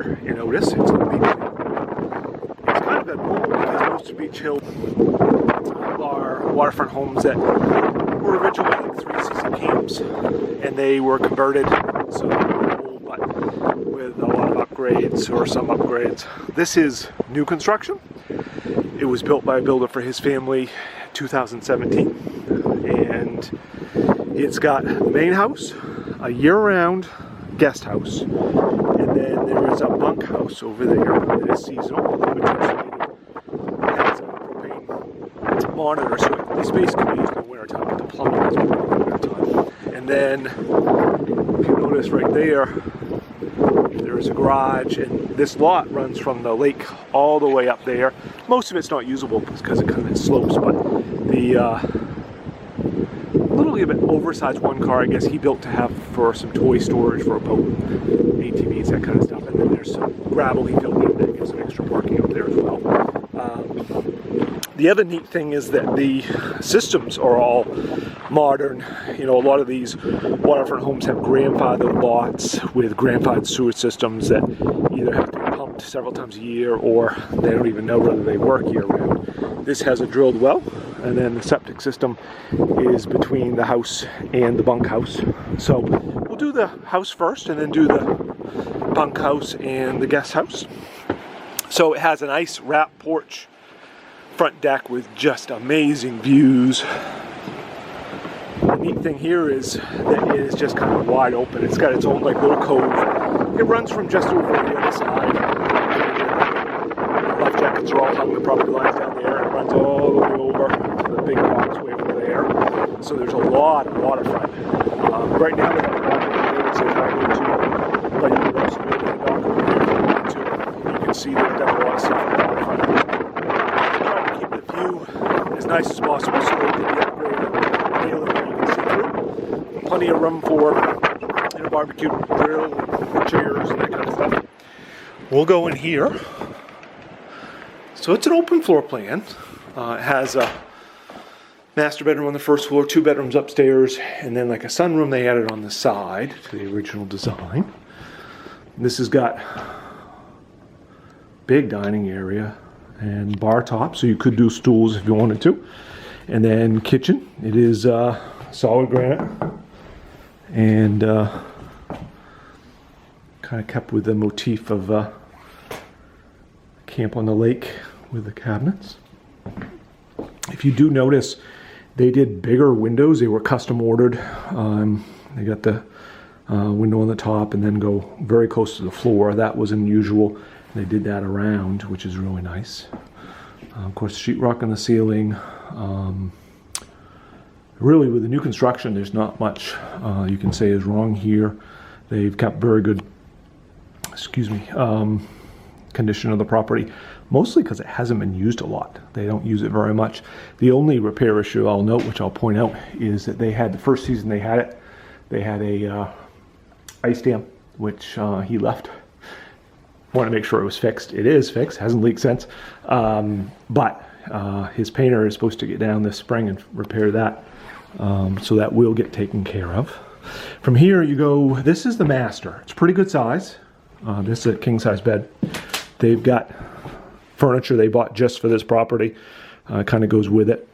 here in Otis. It's on Beech Hill. It's kind of abnormal because most of Beech Hill are waterfront homes that were originally like 3-season camps, and they were converted, so they're old, but with a lot of upgrades or some upgrades. This is new construction. It was built by a builder for his family 2017, and it's got the main house, a year-round guest house, and then there is a bunkhouse over there that is seasonal, which has a propane monitor, so the space can be used in the wintertime, but the plumbing is in the wintertime. And then, if you notice right there, there is a garage, and this lot runs from the lake all the way up there. Most of it's not usable because it kind of slopes, but the literally a bit oversized one car, I guess he built to have for some toy storage for a boat, ATVs, that kind of stuff. And then there's some gravel he filled in that gives some extra parking up there as well. The other neat thing is that the systems are all modern. You know, a lot of these waterfront homes have grandfathered lots with grandfathered sewer systems that either have to be pumped several times a year or they don't even know whether they work year round. This has a drilled well, and then the septic system is between the house and the bunkhouse. So we'll do the house first and then do the bunkhouse and the guest house. So it has a nice wrap porch, front deck with just amazing views. The neat thing here is that it is just kind of wide open. It's got its own like little cove. It runs from just over the other side. The life jackets are all hung, the property line's down there, and it runs all the way over to the big box way over there. So there's a lot of waterfront. Right now we have a dock over there, so if I go to, but you can also go to the dock over there if you want to. You can see they've done a lot of stuff on the waterfront. As nice as possible, so they did the upgrade of the railing that you can see through. Plenty of room for barbecue grill, and chairs, and that kind of stuff. We'll go in here. So it's an open floor plan. It has a master bedroom on the first floor, 2 bedrooms upstairs, and then like a sunroom they added on the side to the original design. This has got big dining area and bar top, so you could do stools if you wanted to. And then kitchen, it is solid granite and kind of kept with the motif of camp on the lake with the cabinets. If you do notice, they did bigger windows. They were custom ordered. They got the window on the top and then go very close to the floor. That was unusual. They did that around, which is really nice. Of course, sheetrock on the ceiling. Really, with the new construction, there's not much you can say is wrong here. They've kept very good, condition of the property, mostly because it hasn't been used a lot. They don't use it very much. The only repair issue I'll note, which I'll point out, is that they had, the first season they had it, they had a ice dam, which he left. Want to make sure it was fixed. It is fixed, hasn't leaked since. But his painter is supposed to get down this spring and repair that. So that will get taken care of. From here you go, this is the master. It's pretty good size. This is a king size bed. They've got furniture they bought just for this property. Kind of goes with it.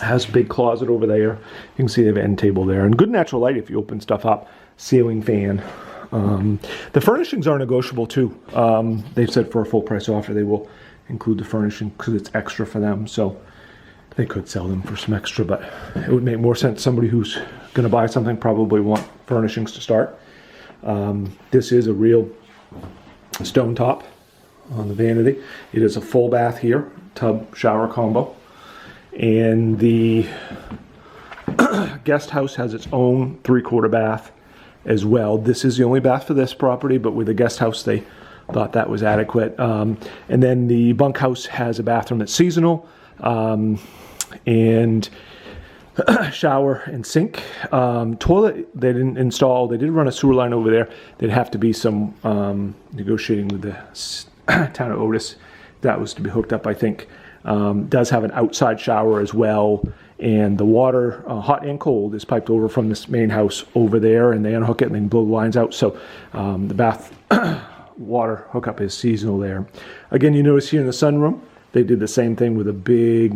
Has a big closet over there. You can see they have an end table there. And good natural light if you open stuff up. Ceiling fan. The furnishings are negotiable too. They've said for a full price offer they will include the furnishing because it's extra for them, so they could sell them for some extra, but it would make more sense. Somebody who's going to buy something probably want furnishings to start. This is a real stone top on the vanity. It is a full bath here, tub shower combo, and the guest house has its own 3/4 bath as well. This is the only bath for this property, but with the guest house they thought that was adequate. And then the bunkhouse has a bathroom that's seasonal, and shower and sink. Toilet they didn't install. They did run a sewer line over there. There'd have to be some negotiating with the town of Otis. That was to be hooked up, I think. Does have an outside shower as well. And the water, hot and cold, is piped over from this main house over there, and they unhook it and then blow the lines out. So the bath water hookup is seasonal there. Again, you notice here in the sunroom, they did the same thing with the big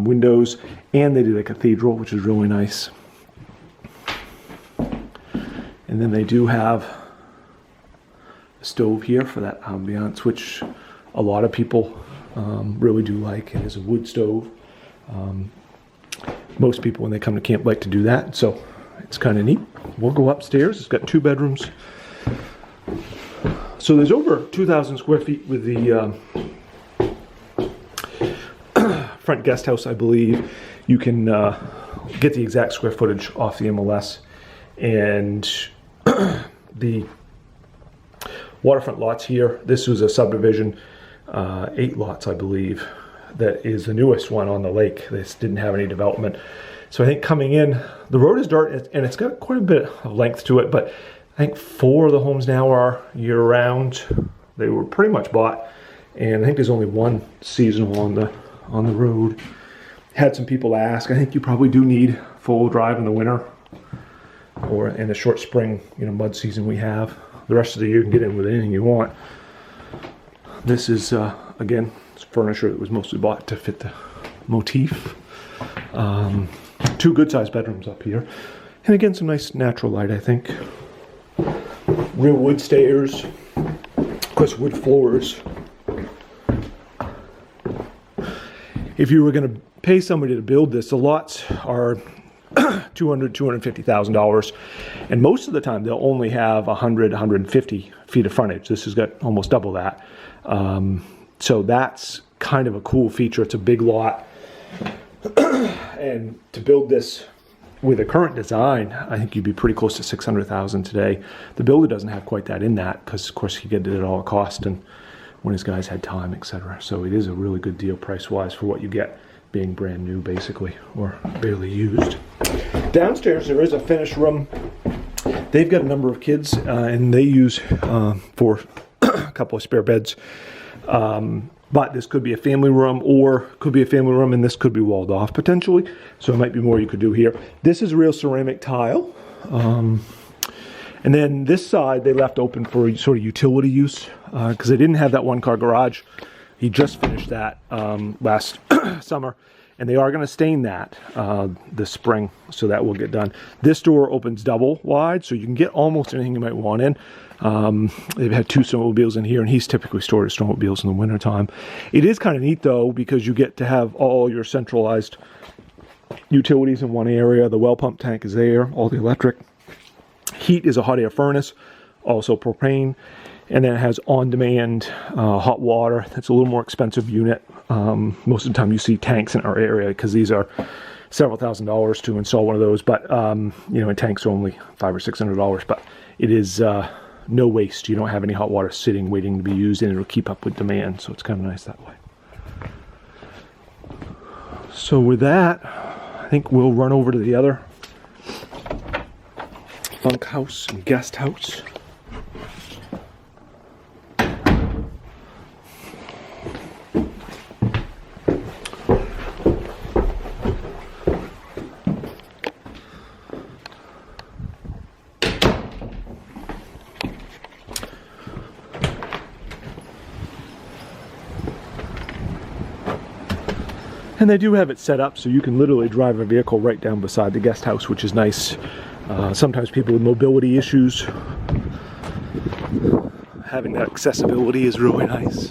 windows, and they did a cathedral, which is really nice. And then they do have a stove here for that ambiance, which a lot of people really do like. It is a wood stove. Most people, when they come to camp, like to do that, so it's kind of neat. We'll go upstairs. It's got 2 bedrooms. So there's over 2,000 square feet with the front guest house, I believe. You can get the exact square footage off the MLS. And the waterfront lots here, this was a subdivision, 8 lots, I believe. That is the newest one on the lake. This didn't have any development. So I think coming in, the road is dirt, and it's got quite a bit of length to it, but I think 4 of the homes now are year-round. They were pretty much bought, and I think there's only 1 seasonal on the road. Had some people ask, I think you probably do need full drive in the winter, or in the short spring, mud season we have. The rest of the year you can get in with anything you want. This is, again, furniture that was mostly bought to fit the motif. 2 good-sized bedrooms up here. And again, some nice natural light, I think. Real wood stairs. Of course, wood floors. If you were going to pay somebody to build this, the lots are $250,000, and most of the time they'll only have 150 feet of frontage. This has got almost double that. So that's kind of a cool feature. It's a big lot. And to build this with the current design, I think you'd be pretty close to $600,000 today. The builder doesn't have quite that in that, because of course he did it all at cost and when his guys had time, etc. So it is a really good deal price-wise for what you get being brand new, basically, or barely used. Downstairs there is a finished room. They've got a number of kids, and they use for a couple of spare beds. But this could be a family room, or could be a family room, and this could be walled off potentially. So it might be more you could do here. This is real ceramic tile. And then this side they left open for sort of utility use, because they didn't have that 1-car garage. He just finished that last summer, and they are going to stain that this spring, so that will get done. This door opens double wide, so you can get almost anything you might want in. They've had 2 snowmobiles in here, and he's typically stored his snowmobiles in the wintertime. It is kind of neat, though, because you get to have all your centralized utilities in one area. The well pump tank is there, all the electric. Heat is a hot air furnace, also propane. And then it has on-demand hot water. That's a little more expensive unit. Most of the time you see tanks in our area, because these are several $1,000s to install one of those. But, and tanks are only $500 or $600. But it is no waste. You don't have any hot water sitting, waiting to be used, and it'll keep up with demand. So it's kind of nice that way. So with that, I think we'll run over to the other bunkhouse and guest house. And they do have it set up so you can literally drive a vehicle right down beside the guest house, which is nice. Sometimes people with mobility issues, having that accessibility is really nice.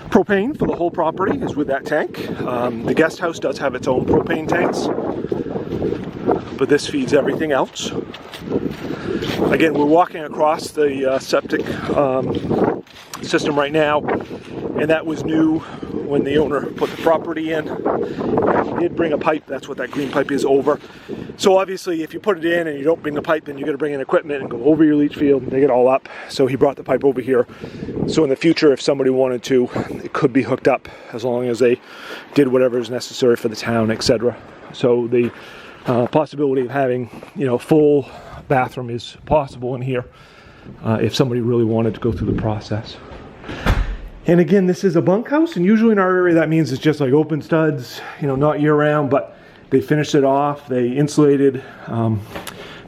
Propane for the whole property is with that tank. The guest house does have its own propane tanks, but this feeds everything else. Again, we're walking across the septic system right now, and that was new when the owner put the property in. He did bring a pipe. That's what that green pipe is over. So obviously if you put it in and you don't bring the pipe, then you got to bring in equipment and go over your leach field and dig it all up. So he brought the pipe over here. So in the future, if somebody wanted to, it could be hooked up as long as they did whatever is necessary for the town, etc. So the possibility of having, full bathroom is possible in here if somebody really wanted to go through the process. And again, this is a bunkhouse, and usually in our area that means it's just like open studs, not year-round, but they finished it off. They insulated,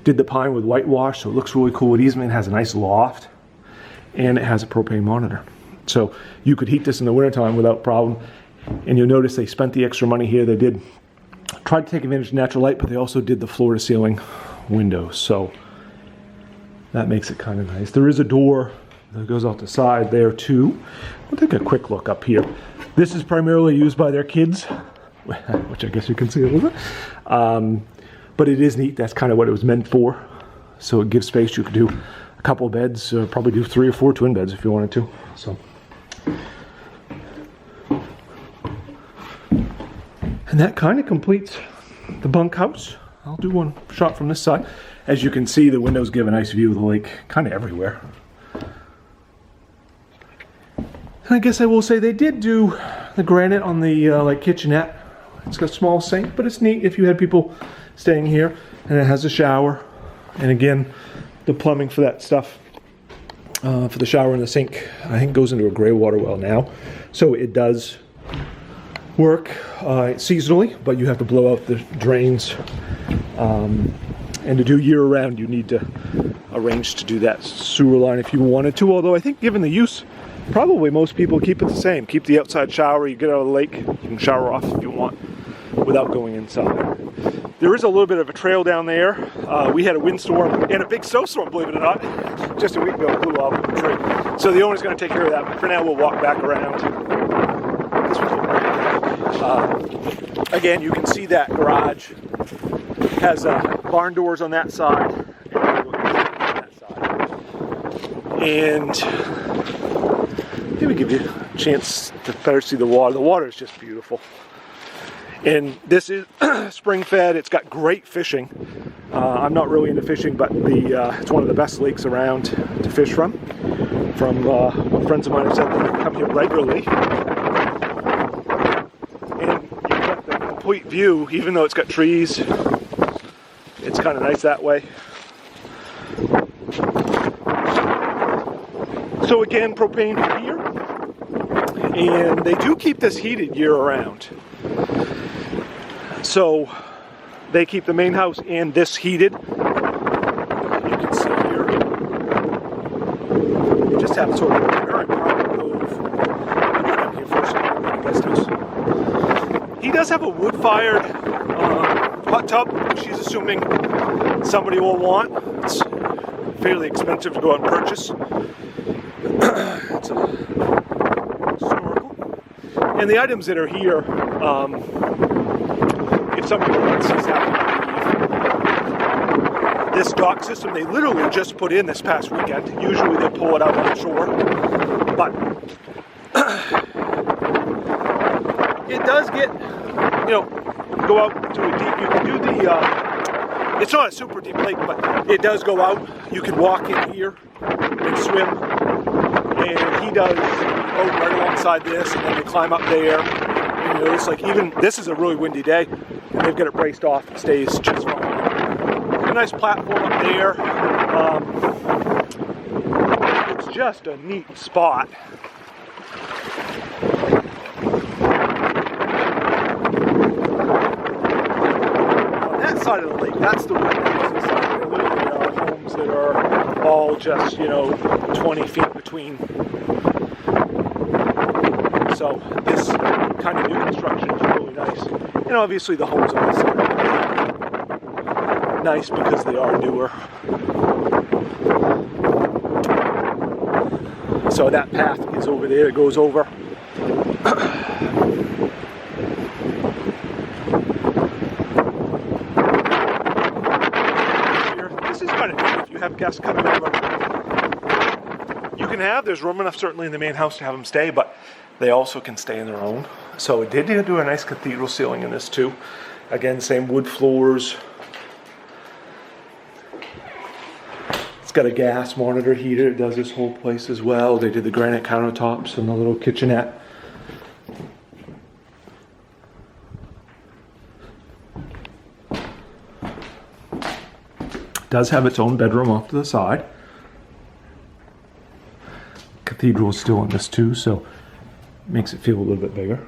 did the pine with whitewash, so it looks really cool. It even has a nice loft. and it has a propane monitor. So you could heat this in the wintertime without problem. And you'll notice they spent the extra money here. They did try to take advantage of natural light, but they also did the floor to ceiling windows. So that makes it kind of nice. There is a door that goes out the side there too. We'll take a quick look up here. This is primarily used by their kids, which I guess you can see a little bit. But it is neat. That's kind of what it was meant for. So it gives space. You could do a couple of beds, or probably do 3 or 4 twin beds if you wanted to. So, and that kind of completes the bunkhouse. I'll do one shot from this side. As you can see, the windows give a nice view of the lake kind of everywhere. And I guess I will say they did do the granite on the like kitchenette. It's got a small sink, but it's neat if you had people staying here. And it has a shower. And again, the plumbing for that stuff, for the shower and the sink, I think goes into a gray water well now. So it does work seasonally, but you have to blow out the drains. And to do year-round, you need to arrange to do that sewer line if you wanted to. Although I think given the use, probably most people keep it the same. Keep the outside shower. You get out of the lake, you can shower off if you want without going inside. There is a little bit of a trail down there. We had a windstorm and a big snowstorm, believe it or not, just a week ago. It blew off the tree. So the owner's going to take care of that. But for now, we'll walk back around. This was again, you can see that garage has barn doors on that side and let me give you a chance to better see the water. The water is just beautiful. And this is spring fed. It's got great fishing. I'm not really into fishing, but it's one of the best lakes around to fish from. What friends of mine have said, they come here regularly. And you get the complete view, even though it's got trees. It's kind of nice that way. So again, propane here. And they do keep this heated year-round. So they keep the main house and this heated. You can see here. You just have sort of a very private cove. I'm not here for a guest house. He does have a wood-fired hot tub, which he's assuming somebody will want. It's fairly expensive to go out and purchase. It's a historical. And the items that are here, if somebody wants to have this dock system, they literally just put in this past weekend. Usually they pull it out on the shore, but it does get, go out to a deep. You can do the. It's not a super deep lake, but it does go out. You can walk in here and swim, and he does right alongside this, and then they climb up there. And it's like even this is a really windy day. And they've got it braced off. It stays just fine. A nice platform up there. It's just a neat spot. On that side of the lake, that's the windy side. There literally are homes that are all just, 20 feet between. So this kind of new construction is really nice. And obviously the homes on this side are nice because they are newer. So that path is over there, it goes over. This is kind of neat if you have guests coming over. You can there's room enough certainly in the main house to have them stay, but they also can stay in their own. So it did do a nice cathedral ceiling in this too. Again, same wood floors. It's got a gas monitor heater. It does this whole place as well. They did the granite countertops and the little kitchenette. It does have its own bedroom off to the side. Cathedral is still in this too, so it makes it feel a little bit bigger.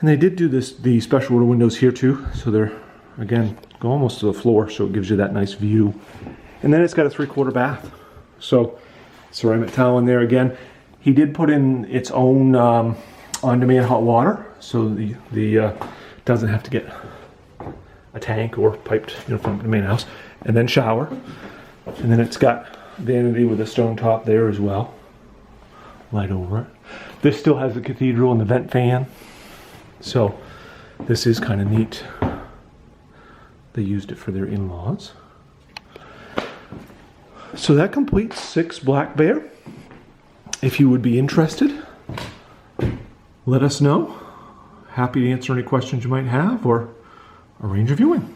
And they did do the special order windows here too, so they're, again, go almost to the floor, so it gives you that nice view. And then it's got a 3/4 bath. So ceramic tile in there again. He did put in its own on-demand hot water, so the doesn't have to get a tank or piped, from the main house, and then shower. And then it's got vanity with a stone top there as well, light over it. This still has the cathedral and the vent fan, so this is kind of neat. They used it for their in-laws. So that completes 6 Black Bear. If you would be interested, let us know. Happy to answer any questions you might have or arrange a viewing.